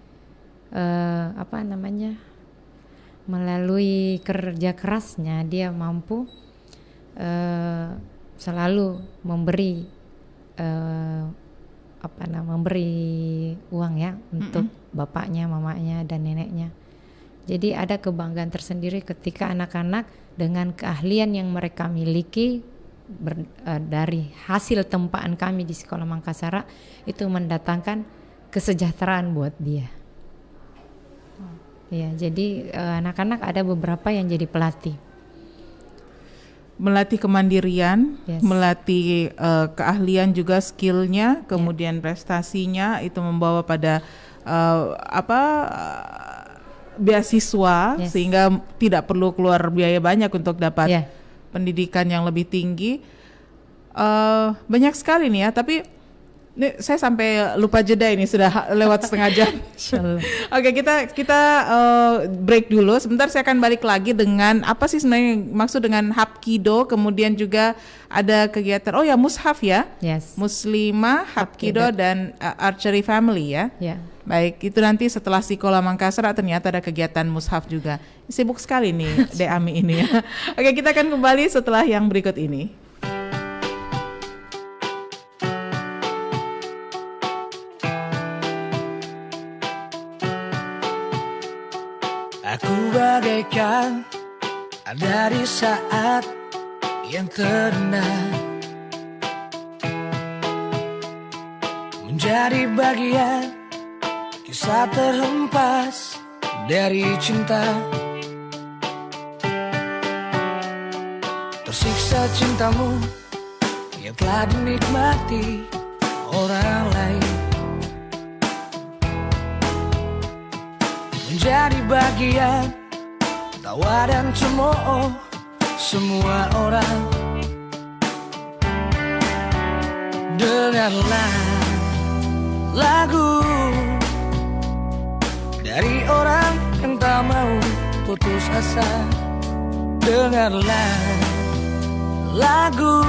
melalui kerja kerasnya dia mampu selalu memberi memberi uang ya untuk bapaknya, mamanya dan neneknya. Jadi ada kebanggaan tersendiri ketika anak-anak dengan keahlian yang mereka miliki dari hasil tempaan kami di Sekolah Mangkasara itu mendatangkan kesejahteraan buat dia. Ya, jadi anak-anak ada beberapa yang jadi pelatih. Melatih kemandirian, melatih keahlian juga skillnya, kemudian prestasinya itu membawa pada beasiswa sehingga tidak perlu keluar biaya banyak untuk dapat pendidikan yang lebih tinggi. Banyak sekali nih ya, tapi ini saya sampai lupa jeda, ini sudah lewat setengah jam. Oke, kita break dulu. Sebentar saya akan balik lagi dengan apa sih sebenarnya maksud dengan hapkido, kemudian juga ada kegiatan mushaf ya. Muslimah, hapkido dan archery family ya. Baik, itu nanti setelah Sekolah Mangkasara ternyata ada kegiatan mushaf juga. Sibuk sekali nih Dek Ami ini ya. Oke, kita akan kembali setelah yang berikut ini. Aku bagaikan dari saat yang terendah, menjadi bagian kisah terhempas dari cinta. Tersiksa cintamu yang telah dinikmati orang lain, menjadi bagian tawa dan cemooh semua orang. Dengarlah lagu dari orang yang tak mau putus asa. Dengarlah lagu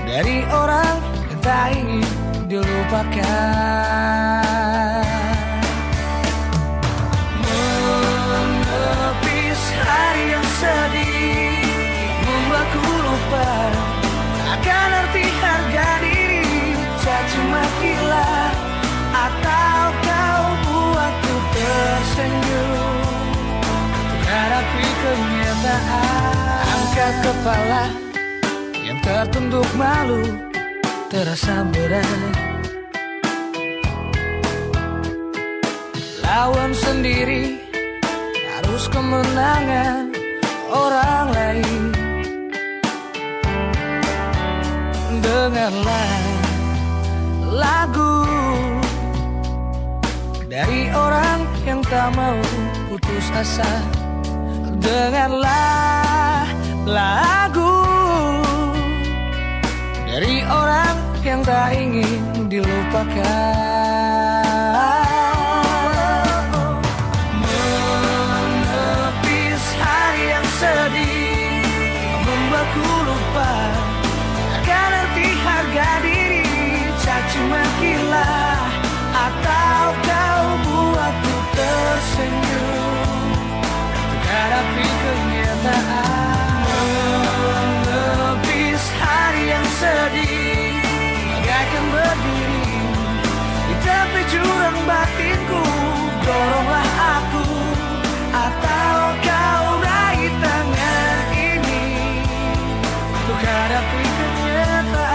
dari orang yang tak ingin dilupakan. Menepis hari yang sedih, membuatku lupa akan arti harga diri. Caci makilah atau kau buatku tersenyum untuk hadapi kenyataan. Angkat kepala yang tertunduk malu terasa berat, lawan sendiri harus kemenangan orang lain. Dengarlah lagu dari orang yang tak mau putus asa. Dengarlah lagu dari orang yang tak ingin dilupakan. Menepis hari yang sedih, membuatku lupa akan arti harga diri. Caci makilah atau kau buatku tersenyum untuk hadapi kenyataan. Menepis hari yang sedih, bagaikan berdiri di tepi jurang batinku. Doronglah aku atau kau raih tangan ini untuk hadapi kenyataan.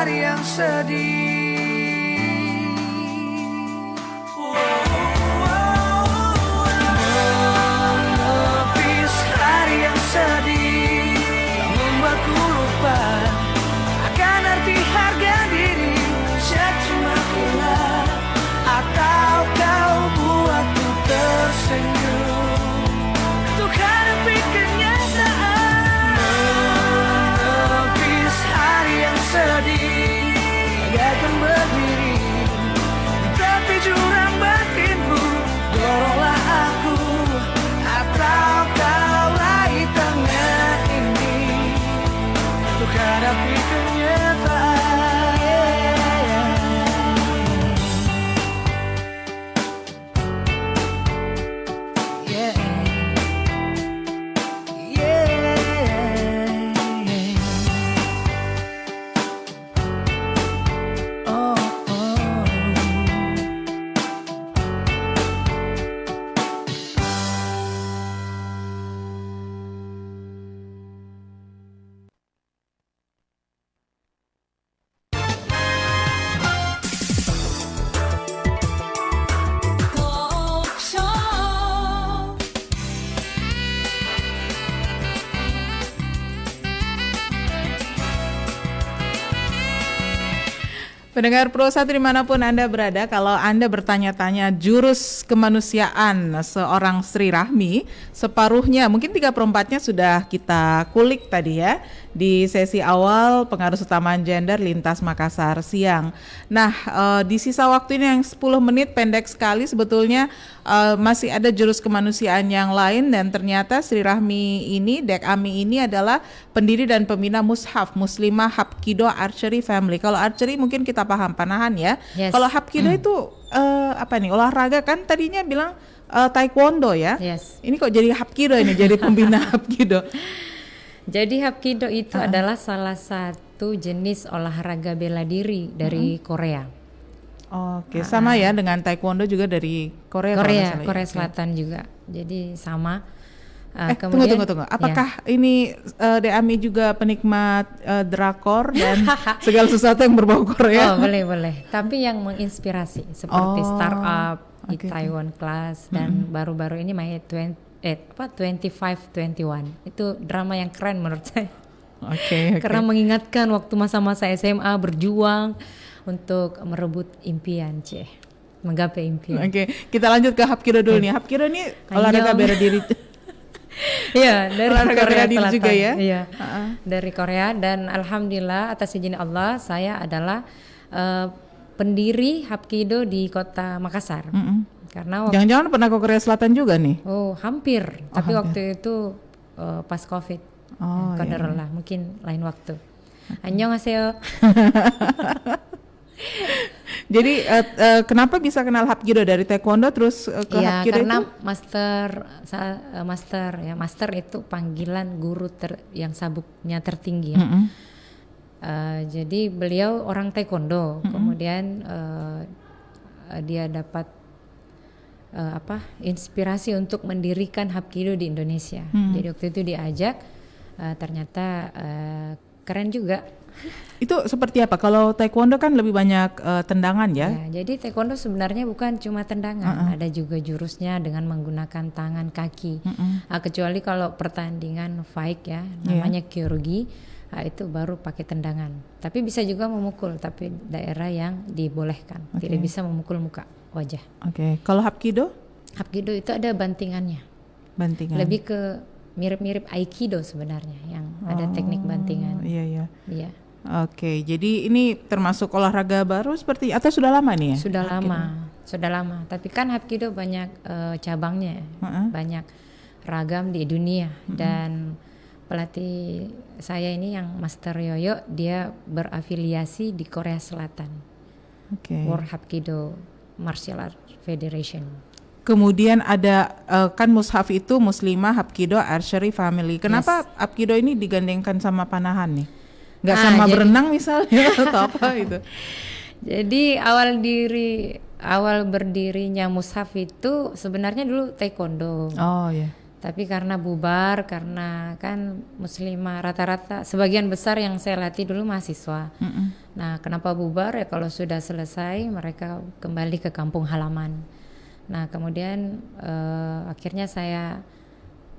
hari yang sedih. Menepis hari yang sedih yang membuatku lupa akan arti harga diri secuma kilat. Atau kau buatku tersenyum untuk hadapi kenyataan. Menepis hari yang sedih bagaikan berdiri di tepi jurang batinku. Doronglah aku atau kau raih tangan ini untuk hadapi kenyataan. Yeah. Oh, oh. Talk show. Pendengar Pro 1 dimanapun Anda berada, kalau Anda bertanya-tanya jurus kemanusiaan seorang Sri Rahmi, separuhnya, mungkin 3/4-nya sudah kita kulik tadi ya, di sesi awal pengaruh utamaan gender lintas Makassar siang. Nah, di sisa waktu ini yang 10 menit pendek sekali sebetulnya, masih ada jurus kemanusiaan yang lain, dan ternyata Sri Rahmi ini, Dek Ami ini adalah pendiri dan pembina Mushaf, Muslimah Hapkido Archery Family. Kalau archery mungkin kita paham panahan ya. Yes. Kalau Hapkido itu apa nih, olahraga kan tadinya bilang taekwondo ya. Yes. Ini kok jadi Hapkido ini, jadi pembina Hapkido. Jadi Hapkido itu adalah salah satu jenis olahraga bela diri dari Korea. Oke, sama ya dengan taekwondo juga dari Korea. kalau nggak salah ya. Korea Oke. Selatan juga. Jadi sama. Tunggu. Apakah ini Deami juga penikmat drakor dan segala sesuatu yang berbau Korea? Oh, boleh. Tapi yang menginspirasi seperti Startup, oke. Itaewon Class, dan baru-baru ini My 2521. Itu drama yang keren menurut saya. Oke. Karena mengingatkan waktu masa-masa SMA berjuang untuk merebut impian, menggapai impian. Oke, kita lanjut ke Hapkido dulu nih. Hapkido ini olahraga Annyeong. bela diri. Iya, dari Olahraga Korea bela diri Selatan juga ya? Iya, dari Korea, dan alhamdulillah atas izin Allah saya adalah pendiri Hapkido di kota Makassar. Karena Jangan-jangan pernah ke Korea Selatan juga nih? hampir, tapi hampir. waktu itu pas COVID. Oh, Qadarullah, mungkin lain waktu. Annyeonghaseyo. Jadi kenapa bisa kenal Hapkido dari taekwondo terus ke Iya, Hapkido karena itu? master itu panggilan guru yang sabuknya tertinggi ya. Jadi beliau orang taekwondo, kemudian dia dapat inspirasi untuk mendirikan Hapkido di Indonesia. Jadi waktu itu diajak, ternyata keren juga. Itu seperti apa? Kalau taekwondo kan lebih banyak tendangan ya? Ya, jadi taekwondo sebenarnya bukan cuma tendangan, ada juga jurusnya dengan menggunakan tangan, kaki. Kecuali kalau pertandingan fight ya, namanya kyorugi, itu baru pakai tendangan. Tapi bisa juga memukul, tapi daerah yang dibolehkan, tidak bisa memukul muka, wajah. Oke. Kalau Hapkido? Hapkido itu ada bantingannya, Bantingan. lebih ke mirip-mirip aikido sebenarnya, yang ada teknik bantingan. Iya. Iya. Oke, jadi ini termasuk olahraga baru seperti atau sudah lama nih ya? Sudah lama. Tapi kan Hapkido banyak cabangnya, banyak ragam di dunia. Dan pelatih saya ini yang Master Yoyo, dia berafiliasi di Korea Selatan, World Hapkido Martial Art Federation. Kemudian ada kan Mushaf itu Muslimah Hapkido Archery Family. Kenapa Hapkido ini digandengkan sama panahan nih? Nggak sama berenang misalnya atau apa gitu? Jadi awal berdirinya Mushaf itu sebenarnya dulu taekwondo. Oh ya. Tapi karena bubar, karena kan muslimah rata-rata sebagian besar yang saya latih dulu mahasiswa. Nah, kenapa bubar ya? Kalau sudah selesai mereka kembali ke kampung halaman. Nah, kemudian akhirnya saya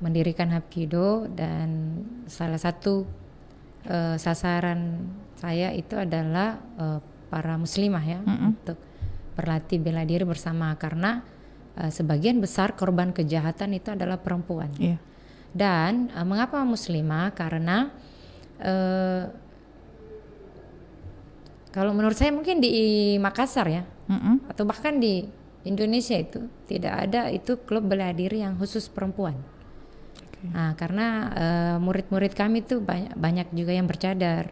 mendirikan Hapkido, dan salah satu sasaran saya itu adalah para muslimah ya, untuk berlatih bela diri bersama, karena sebagian besar korban kejahatan itu adalah perempuan. Dan mengapa muslimah? Karena kalau menurut saya mungkin di Makassar ya, atau bahkan di Indonesia itu tidak ada itu klub bela diri yang khusus perempuan. Nah, karena murid-murid kami tuh banyak juga yang bercadar.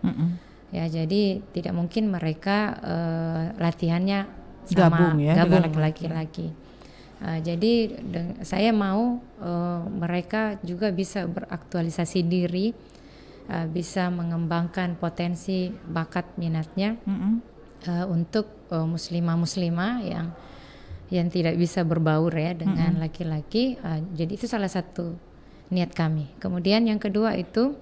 Ya, jadi tidak mungkin mereka latihannya sama gabung laki-laki. Jadi saya mau mereka juga bisa beraktualisasi diri, bisa mengembangkan potensi bakat minatnya untuk muslimah-muslimah yang tidak bisa berbaur ya dengan laki-laki. Jadi itu salah satu niat kami. Kemudian yang kedua itu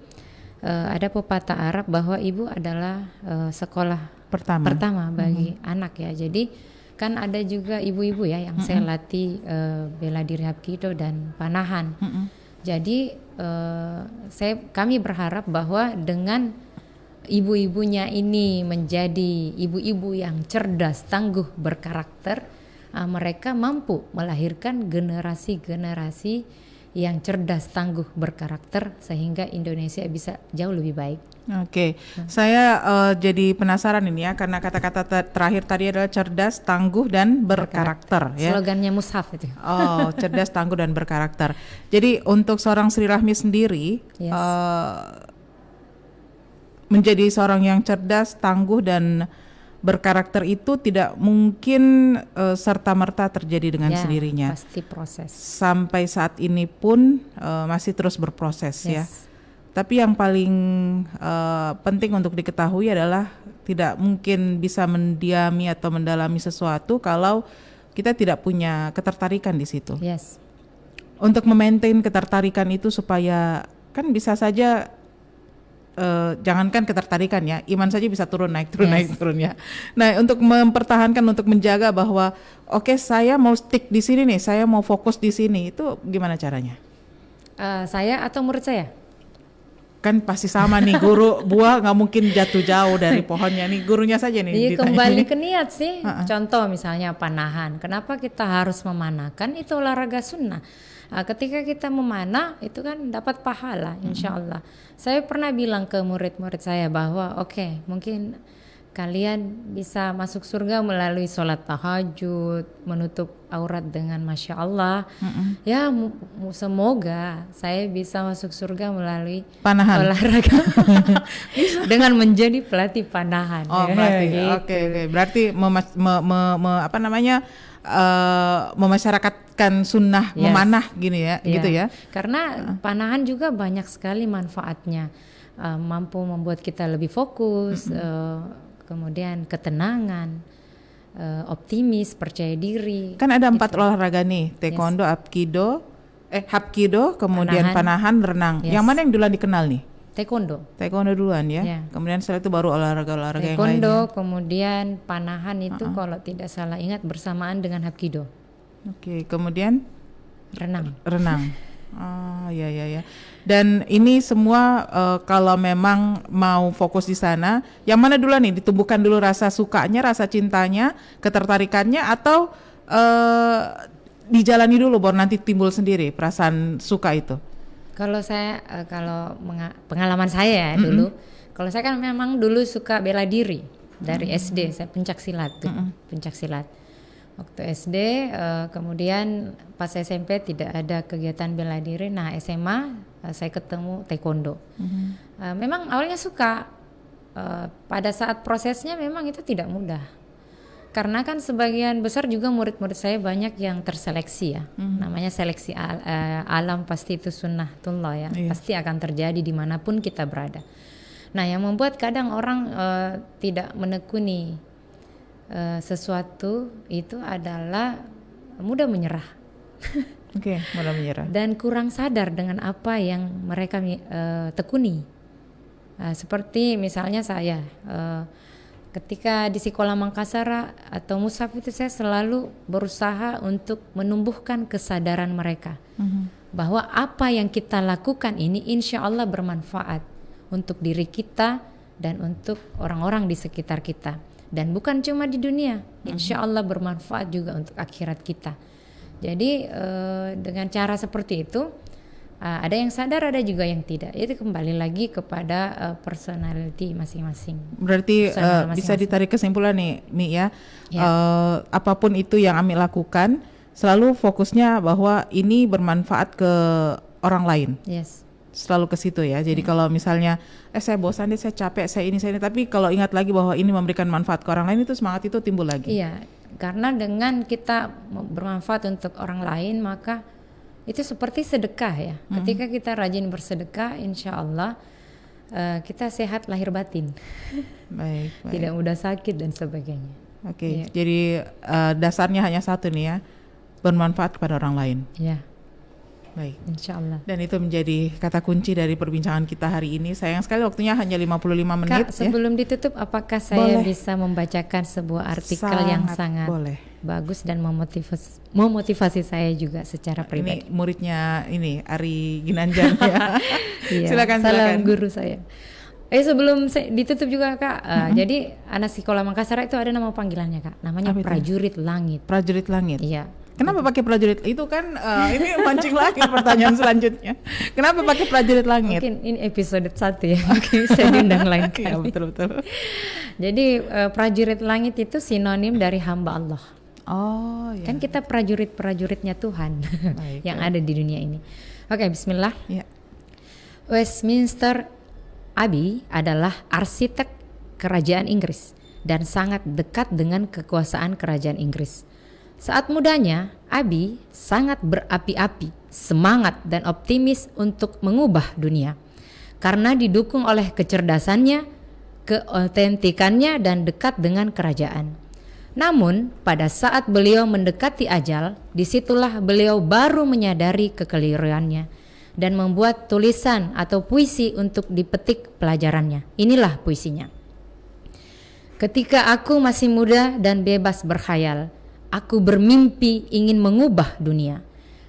ada pepatah Arab bahwa ibu adalah sekolah pertama bagi anak ya. Jadi kan ada juga ibu-ibu ya yang saya latih bela diri Hapkido dan panahan. Jadi kami berharap bahwa dengan ibu-ibunya ini menjadi ibu-ibu yang cerdas, tangguh, berkarakter, mereka mampu melahirkan generasi-generasi yang cerdas, tangguh, berkarakter, sehingga Indonesia bisa jauh lebih baik. Oke, saya jadi penasaran ini ya, karena kata-kata terakhir tadi adalah cerdas, tangguh, dan berkarakter. Ya. Slogannya Mushaf itu. Oh, cerdas, tangguh, dan berkarakter. Jadi untuk seorang Sri Rahmi sendiri, menjadi seorang yang cerdas, tangguh, dan berkarakter itu tidak mungkin serta-merta terjadi dengan sendirinya. Pasti proses. Sampai saat ini pun masih terus berproses ya. Tapi yang paling penting untuk diketahui adalah tidak mungkin bisa mendiami atau mendalami sesuatu kalau kita tidak punya ketertarikan di situ. Untuk memaintain ketertarikan itu supaya kan bisa saja jangankan ketertarikan ya, iman saja bisa turun naik ya. Nah, untuk mempertahankan, untuk menjaga bahwa oke, saya mau stick di sini nih, saya mau fokus di sini, itu gimana caranya? Saya atau murid saya? Kan pasti sama nih, guru buah nggak mungkin jatuh jauh dari pohonnya nih, gurunya saja nih. Iya, kembali ke niat sih. Contoh misalnya panahan, kenapa kita harus memanahkan? Itu olahraga sunnah. Ketika kita memanah itu kan dapat pahala, insya Allah. Saya pernah bilang ke murid-murid saya bahwa oke, mungkin kalian bisa masuk surga melalui sholat tahajud, menutup aurat dengan Masya Allah. Ya semoga saya bisa masuk surga melalui panahan, olahraga dengan menjadi pelatih panahan. Oh, berarti oke. Berarti memasyarakatkan sunnah memanah gini ya, gitu ya. Karena panahan juga banyak sekali manfaatnya, mampu membuat kita lebih fokus, kemudian ketenangan, optimis, percaya diri. Kan ada 4 olahraga nih, taekwondo, hapkido, kemudian panahan, renang. Yang mana yang duluan dikenal nih? Taekwondo duluan ya. Kemudian setelah itu baru olahraga-olahraga yang lainnya. Taekwondo, kemudian panahan itu kalau tidak salah ingat bersamaan dengan hapkido. Oke, kemudian renang. Oh ya. Dan ini semua kalau memang mau fokus di sana, yang mana duluan nih, ditumbuhkan dulu rasa sukanya, rasa cintanya, ketertarikannya, atau dijalani dulu baru nanti timbul sendiri perasaan suka itu? Kalau saya, pengalaman saya ya dulu, kalau saya kan memang dulu suka bela diri dari SD, saya pencak silat tuh, pencak silat. Waktu SD, kemudian pas SMP tidak ada kegiatan bela diri. Nah SMA saya ketemu taekwondo. Memang awalnya suka, pada saat prosesnya memang itu tidak mudah. Karena kan sebagian besar juga murid-murid saya banyak yang terseleksi ya, namanya seleksi alam, pasti itu sunnatullah ya, pasti akan terjadi dimanapun kita berada. Nah yang membuat kadang orang tidak menekuni sesuatu itu adalah mudah menyerah. Oke, mudah menyerah. dan kurang sadar dengan apa yang mereka tekuni. Seperti misalnya saya ketika di Sekolah Mangkasara atau Musaf itu saya selalu berusaha untuk menumbuhkan kesadaran mereka bahwa apa yang kita lakukan ini insya Allah bermanfaat untuk diri kita dan untuk orang-orang di sekitar kita, dan bukan cuma di dunia, insya Allah bermanfaat juga untuk akhirat kita. Jadi dengan cara seperti itu ada yang sadar, ada juga yang tidak. Itu kembali lagi kepada personality masing-masing. Berarti Personal bisa masing-masing. ditarik kesimpulan nih, Mi ya. Ya. Apapun itu yang Ami lakukan, selalu fokusnya bahwa ini bermanfaat ke orang lain. Yes. Selalu ke situ ya. Jadi kalau misalnya saya bosan deh, saya capek, saya ini, tapi kalau ingat lagi bahwa ini memberikan manfaat ke orang lain, itu semangat itu timbul lagi. Iya, karena dengan kita bermanfaat untuk orang lain, maka itu seperti sedekah ya. Ketika kita rajin bersedekah, insya Allah kita sehat lahir batin, Baik. tidak mudah sakit dan sebagainya. Oke, Iya. jadi dasarnya hanya satu nih ya, bermanfaat kepada orang lain. Ya, Baik. insya Allah. Dan itu menjadi kata kunci dari perbincangan kita hari ini. Sayang sekali waktunya hanya 55 menit. Kak, sebelum ditutup, apakah saya bisa membacakan sebuah artikel yang sangat boleh. bagus dan memotivasi saya juga secara pribadi? Ini muridnya ini Ari Ginanjar ya. Iya, Silakan. salam guru saya. Sebelum ditutup juga Kak, jadi anak Sekolah Mangkasara itu ada nama panggilannya Kak, namanya Apa itu? Prajurit Langit. Prajurit Langit. Iya. Kenapa pakai prajurit? Itu kan ini mancing lagi pertanyaan selanjutnya. Kenapa pakai prajurit langit? Mungkin ini episode 1 ya, mungkin saya diundang lain kali. Ya, betul. Jadi prajurit langit itu sinonim dari hamba Allah. Oh, ya. Kan kita prajurit-prajuritnya Tuhan Baik, yang ada di dunia ini. Oke, bismillah. Ya. Westminster Abbey adalah arsitek kerajaan Inggris dan sangat dekat dengan kekuasaan kerajaan Inggris. Saat mudanya, Abbey sangat berapi-api, semangat dan optimis untuk mengubah dunia. Karena didukung oleh kecerdasannya, keotentikannya dan dekat dengan kerajaan. Namun, pada saat beliau mendekati ajal, disitulah beliau baru menyadari kekeliruannya dan membuat tulisan atau puisi untuk dipetik pelajarannya. Inilah puisinya. Ketika aku masih muda dan bebas berkhayal, aku bermimpi ingin mengubah dunia.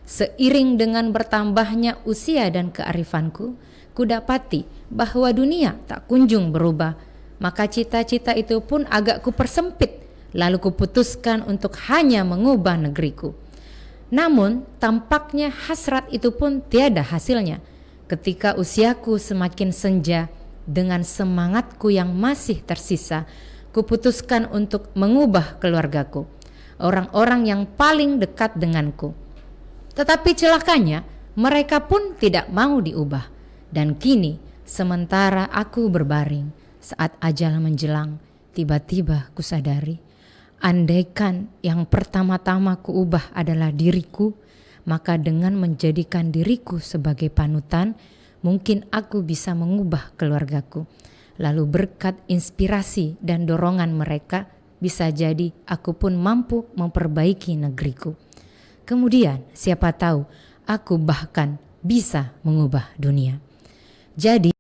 Seiring dengan bertambahnya usia dan kearifanku, kudapati bahwa dunia tak kunjung berubah. Maka cita-cita itu pun agak kupersempit, lalu kuputuskan untuk hanya mengubah negeriku. Namun tampaknya hasrat itu pun tiada hasilnya. Ketika usiaku semakin senja, dengan semangatku yang masih tersisa, kuputuskan untuk mengubah keluargaku, orang-orang yang paling dekat denganku. Tetapi celakanya, mereka pun tidak mau diubah. Dan kini, sementara aku berbaring, saat ajal menjelang, tiba-tiba kusadari, andaikan yang pertama-tama kuubah adalah diriku, maka dengan menjadikan diriku sebagai panutan, mungkin aku bisa mengubah keluargaku. Lalu berkat inspirasi dan dorongan mereka, bisa jadi aku pun mampu memperbaiki negeriku. Kemudian siapa tahu aku bahkan bisa mengubah dunia. Jadi